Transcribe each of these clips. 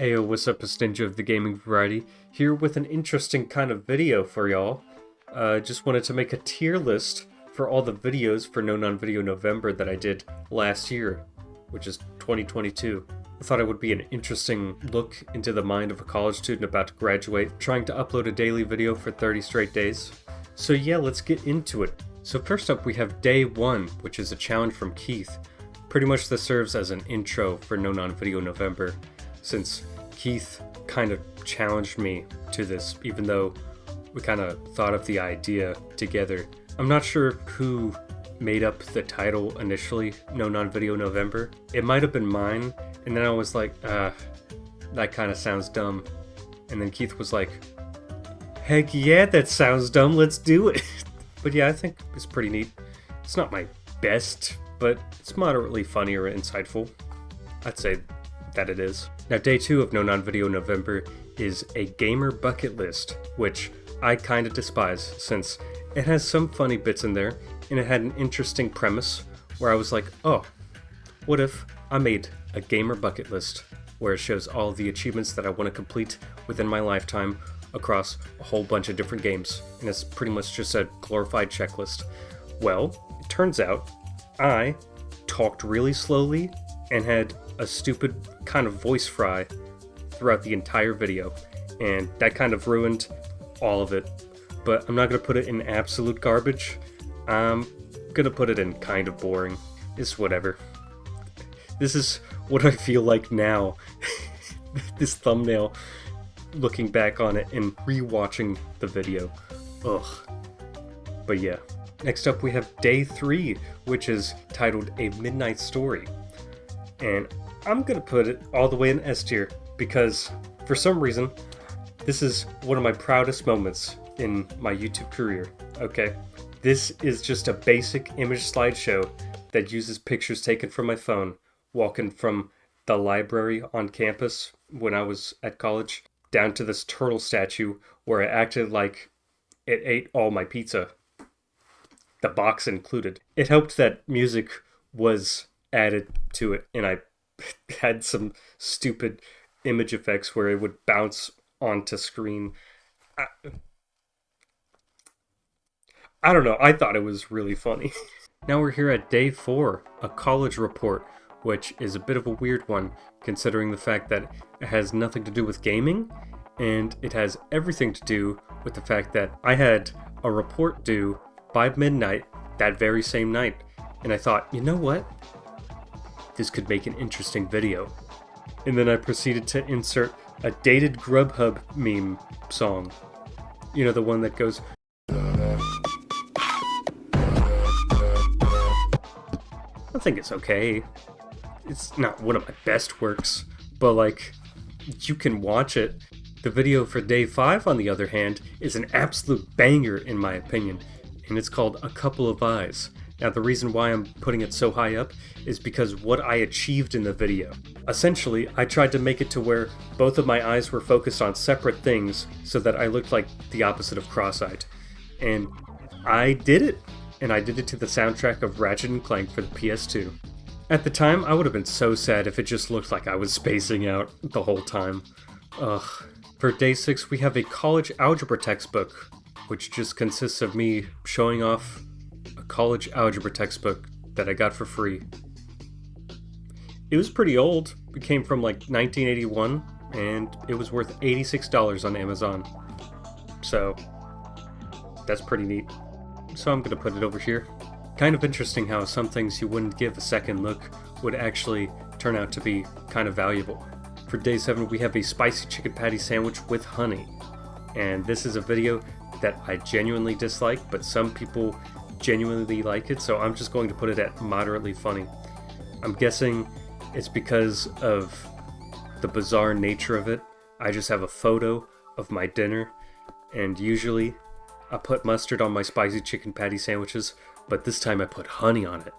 Ayo, what's up, it's Ninjoe of the Gaming Variety, here with an interesting kind of video for y'all. Just wanted to make a tier list for all the videos for NoNonvideoNovember that I did last year, which is 2022. I thought it would be an interesting look into the mind of a college student about to graduate, trying to upload a daily video for 30 straight days. So yeah, let's get into it. So first up we have Day 1, which is a challenge from Keith. Pretty much this serves as an intro for NoNonvideoNovember, since Keith kind of challenged me to this, even though we kind of thought of the idea together. I'm not sure who made up the title initially, NoNonvideoNovember. It might have been mine, and then I was like, that kind of sounds dumb. And then Keith was like, heck yeah, that sounds dumb, let's do it. But yeah, I think it's pretty neat. It's not my best, but it's moderately funny or insightful. I'd say that it is. Now, Day 2 of NoNonvideoNovember is a gamer bucket list, which I kind of despise, since it has some funny bits in there, and it had an interesting premise where I was like, oh, what if I made a gamer bucket list where it shows all the achievements that I want to complete within my lifetime across a whole bunch of different games, and it's pretty much just a glorified checklist. Well, it turns out I talked really slowly and had a stupid kind of voice fry throughout the entire video, and that kind of ruined all of it. But I'm not going to put it in absolute garbage. I'm going to put it in kind of boring. It's whatever. This is what I feel like now. This thumbnail, looking back on it and rewatching the video. Ugh. But yeah. Next up we have Day 3, which is titled A Midnight Story. And I'm gonna put it all the way in S tier, because for some reason, this is one of my proudest moments in my YouTube career, okay? This is just a basic image slideshow that uses pictures taken from my phone, walking from the library on campus when I was at college, down to this turtle statue where I acted like it ate all my pizza, the box included. It helped that music was added to it, and I had some stupid image effects where it would bounce onto screen. I don't know, I thought it was really funny. Now we're here at Day 4, a college report, which is a bit of a weird one, considering the fact that it has nothing to do with gaming, and it has everything to do with the fact that I had a report due by midnight that very same night, and I thought, you know what? This could make an interesting video. And then I proceeded to insert a dated Grubhub meme song. You know, the one that goes, I think it's okay. It's not one of my best works, but like, you can watch it. The video for Day 5, on the other hand, is an absolute banger in my opinion, and it's called A Couple of Eyes. Now, the reason why I'm putting it so high up is because what I achieved in the video. Essentially, I tried to make it to where both of my eyes were focused on separate things so that I looked like the opposite of cross-eyed. And I did it! And I did it to the soundtrack of Ratchet and Clank for the PS2. At the time, I would have been so sad if it just looked like I was spacing out the whole time. Ugh. For Day 6, we have a college algebra textbook, which just consists of me showing off a college algebra textbook that I got for free. It was pretty old. It came from like 1981, and it was worth $86 on Amazon. So, that's pretty neat. So I'm gonna put it over here. Kind of interesting how some things you wouldn't give a second look would actually turn out to be kind of valuable. For Day 7, we have a spicy chicken patty sandwich with honey. And this is a video that I genuinely dislike, but some people genuinely like it, so I'm just going to put it at moderately funny. I'm guessing it's because of the bizarre nature of it. I just have a photo of my dinner, and usually I put mustard on my spicy chicken patty sandwiches, but this time I put honey on it.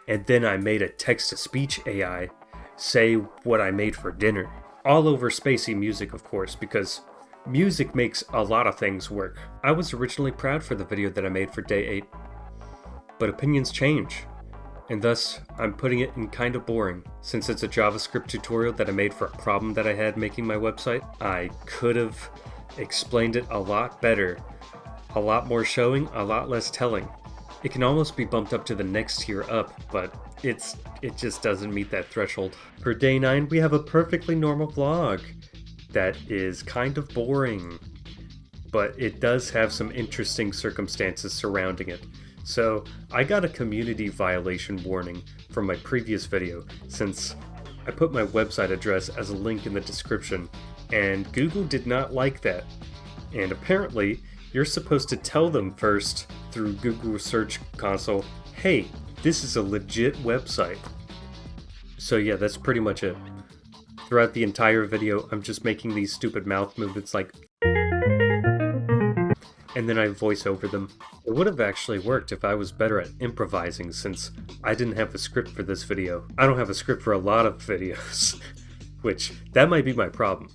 And then I made a text-to-speech AI say what I made for dinner. All over spacey music, of course, because music makes a lot of things work. I was originally proud for the video that I made for Day 8, but opinions change. and thus I'm putting it in kind of boring. Since it's a JavaScript tutorial that I made for a problem that I had making my website, I could have explained it a lot better. A lot more showing, a lot less telling. It can almost be bumped up to the next tier up, but it just doesn't meet that threshold. For day 9, we have a perfectly normal vlog that is kind of boring, but it does have some interesting circumstances surrounding it. So I got a community violation warning from my previous video since I put my website address as a link in the description, and Google did not like that. And apparently, you're supposed to tell them first through Google Search Console, hey, this is a legit website. So yeah, that's pretty much it. Throughout the entire video, I'm just making these stupid mouth movements like, and then I voice over them. It would have actually worked if I was better at improvising, since I didn't have a script for this video. I don't have a script for a lot of videos, which that might be my problem.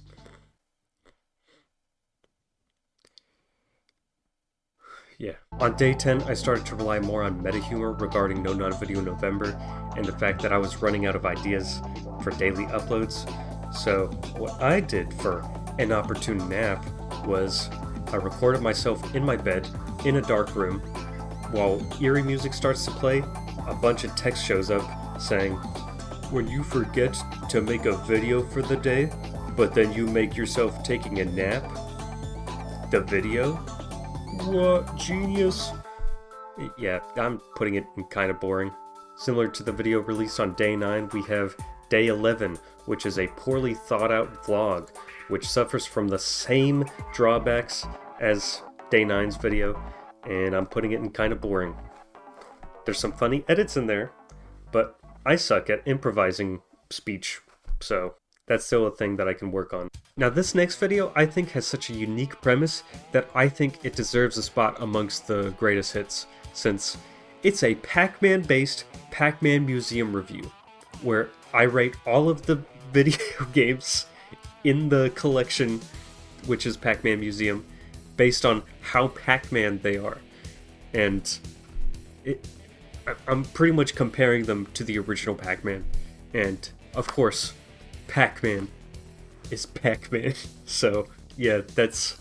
Yeah. On day 10, I started to rely more on meta-humor regarding NoNonvideoNovember and the fact that I was running out of ideas for daily uploads. So what I did for an opportune nap was I recorded myself in my bed in a dark room. While eerie music starts to play, a bunch of text shows up saying, "When you forget to make a video for the day, but then you make yourself taking a nap, the video? What, genius?" Yeah, I'm putting it in kind of boring. Similar to the video released on day 9, we have day 11, which is a poorly thought out vlog, which suffers from the same drawbacks as day 9's video, and I'm putting it in kind of boring. There's some funny edits in there, but I suck at improvising speech, so that's still a thing that I can work on. Now this next video I think has such a unique premise that I think it deserves a spot amongst the greatest hits, since it's a Pac-Man based Pac-Man museum review, where I rate all of the video games in the collection, which is Pac-Man Museum, based on how Pac-Man they are. And I'm pretty much comparing them to the original Pac-Man. And of course, Pac-Man is Pac-Man. So yeah, that's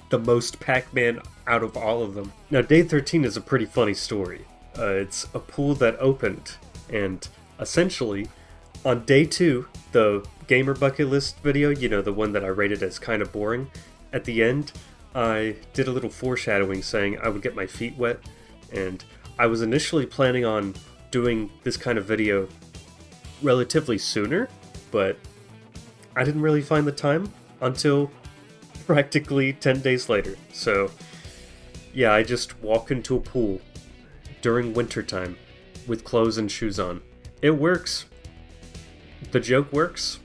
the most Pac-Man out of all of them. Now day 13 is a pretty funny story. It's a pool that opened, and essentially on day 2, the gamer bucket list video, you know, the one that I rated as kind of boring, at the end I did a little foreshadowing saying I would get my feet wet, and I was initially planning on doing this kind of video relatively sooner, but I didn't really find the time until practically 10 days later. So yeah, I just walk into a pool during wintertime with clothes and shoes on. It works. The joke works.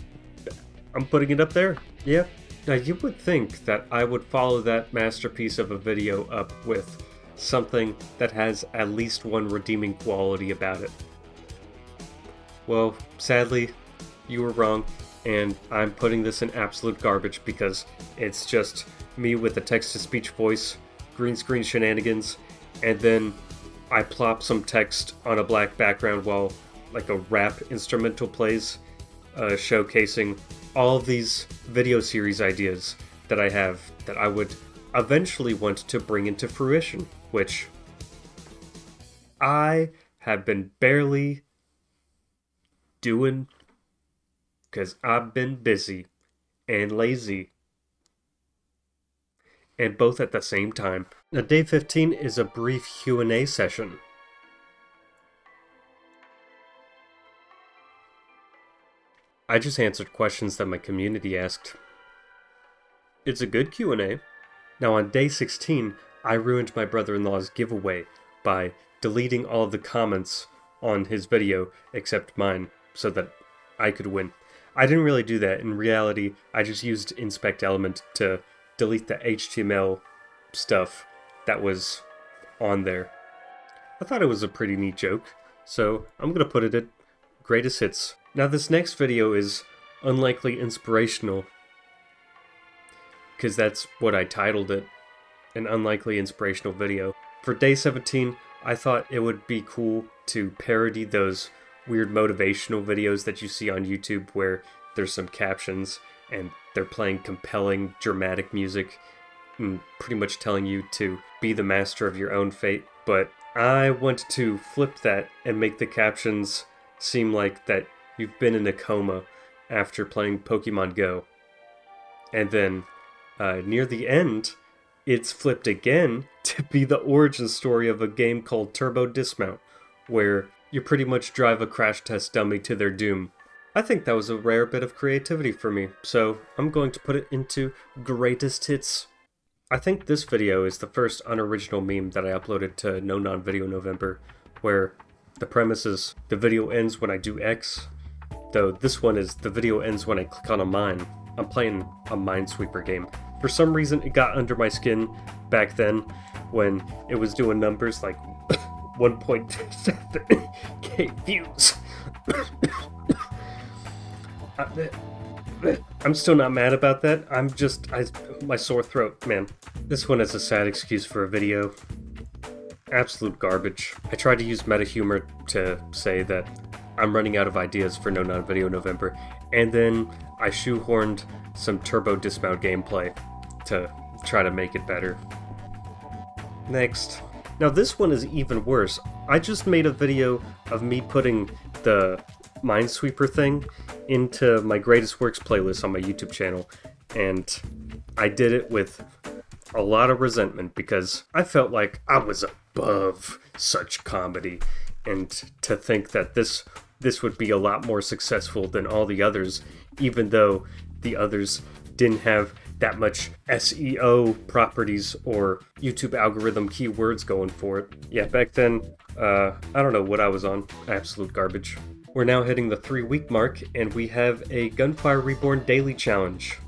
I'm putting it up there. Yeah. Now you would think that I would follow that masterpiece of a video up with something that has at least one redeeming quality about it. Well, sadly, you were wrong, and I'm putting this in absolute garbage because it's just me with a text-to-speech voice, green screen shenanigans, and then I plop some text on a black background while like a rap instrumental plays, showcasing all of these video series ideas that I have that I would eventually want to bring into fruition, which I have been barely doing because I've been busy and lazy, and both at the same time. Now day 15 is a brief Q&A session. I just answered questions that my community asked. It's a good Q&A. Now on day 16, I ruined my brother-in-law's giveaway by deleting all of the comments on his video except mine so that I could win. I didn't really do that. In reality, I just used inspect element to delete the HTML stuff that was on there. I thought it was a pretty neat joke, so I'm gonna put it at greatest hits. Now this next video is unlikely inspirational, because that's what I titled it, an unlikely inspirational video. For day 17, I thought it would be cool to parody those weird motivational videos that you see on YouTube where there's some captions and they're playing compelling, dramatic music and pretty much telling you to be the master of your own fate. But I wanted to flip that and make the captions seem like that you've been in a coma after playing Pokemon Go. And then near the end, it's flipped again to be the origin story of a game called Turbo Dismount, where you pretty much drive a crash test dummy to their doom. I think that was a rare bit of creativity for me, so I'm going to put it into greatest hits. I think this video is the first unoriginal meme that I uploaded to NoNonvideoNovember, where the premise is the video ends when I do X, though this one is the video ends when I click on a mine. I'm playing a Minesweeper game. For some reason, it got under my skin back then when it was doing numbers like 1.7k views. I'm still not mad about that. My sore throat, man. This one is a sad excuse for a video. Absolute garbage. I tried to use meta humor to say that I'm running out of ideas for NoNonvideoNovember, and then I shoehorned some Turbo Dismount gameplay to try to make it better. Next. Now this one is even worse. I just made a video of me putting the Minesweeper thing into my greatest works playlist on my YouTube channel, and I did it with a lot of resentment because I felt like I was above such comedy, and to think that this would be a lot more successful than all the others, even though the others didn't have that much SEO properties or YouTube algorithm keywords going for it. Yeah, back then, I don't know what I was on. Absolute garbage. We're now hitting the 3-week mark, and we have a Gunfire Reborn daily challenge.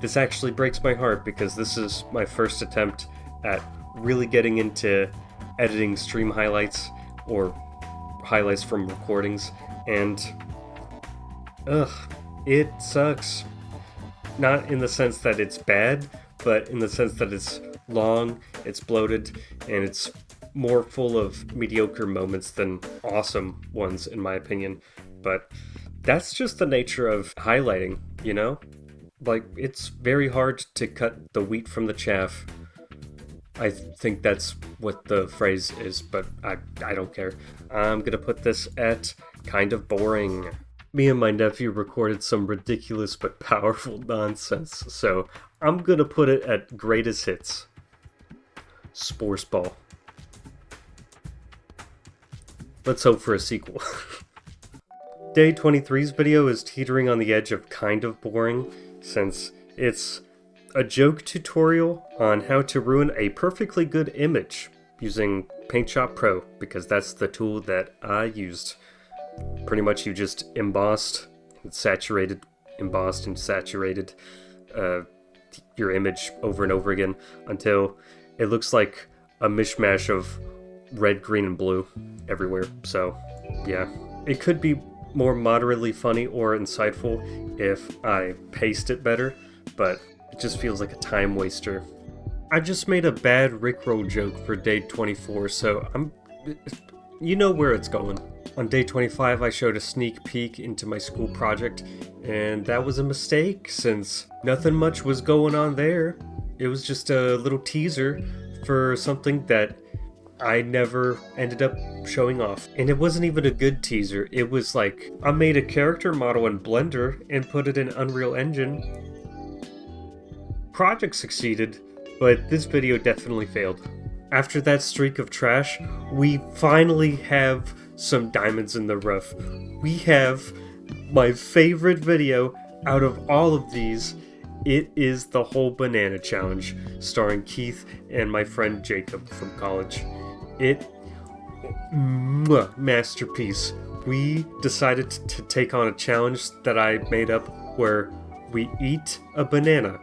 This actually breaks my heart because this is my first attempt at really getting into editing stream highlights or highlights from recordings, and it sucks. Not in the sense that it's bad, but in the sense that it's long, it's bloated, and it's more full of mediocre moments than awesome ones, in my opinion. But that's just the nature of highlighting, you know? Like, it's very hard to cut the wheat from the chaff. I think that's what the phrase is, but I don't care. I'm gonna put this at kind of boring. Me and my nephew recorded some ridiculous but powerful nonsense, so I'm gonna put it at greatest hits. Spongebob. Let's hope for a sequel. Day 23's video is teetering on the edge of kind of boring, since it's a joke tutorial on how to ruin a perfectly good image using PaintShop Pro, because that's the tool that I used. Pretty much you just embossed and saturated your image over and over again until it looks like a mishmash of red, green, and blue everywhere. So yeah, it could be more moderately funny or insightful if I paste it better, but it just feels like a time waster. I just made a bad Rickroll joke for day 24, so you know where it's going. On day 25, I showed a sneak peek into my school project, and that was a mistake since nothing much was going on there. It was just a little teaser for something that I never ended up showing off. And it wasn't even a good teaser. It was like, I made a character model in Blender and put it in Unreal Engine. Project succeeded, but this video definitely failed. After that streak of trash, we finally have some diamonds in the rough. We have my favorite video out of all of these. It is the whole banana challenge, starring Keith and my friend Jacob from college. Masterpiece. We decided to take on a challenge that I made up where we eat a banana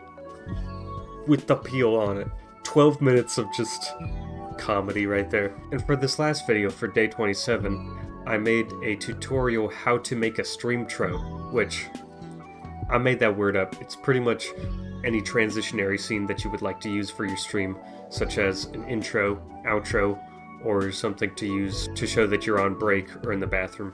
with the peel on it. 12 minutes of just comedy right there. And for this last video, for day 27, I made a tutorial how to make a streamtro, which I made that word up. It's pretty much any transitionary scene that you would like to use for your stream, such as an intro, outro, or something to use to show that you're on break or in the bathroom.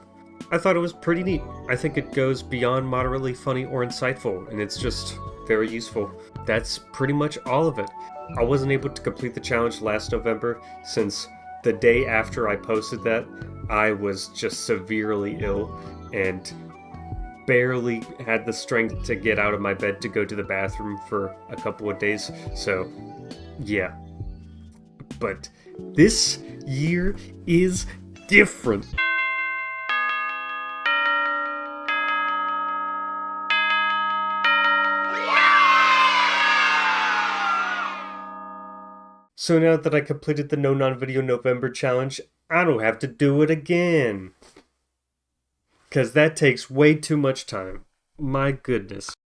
I thought it was pretty neat. I think it goes beyond moderately funny or insightful, and it's just very useful. That's pretty much all of it. I wasn't able to complete the challenge last November since the day after I posted that, I was just severely ill and barely had the strength to get out of my bed to go to the bathroom for a couple of days. So, yeah. But this year is different. So now that I completed the NoNonvideoNovember challenge, I don't have to do it again. 'Cause that takes way too much time. My goodness.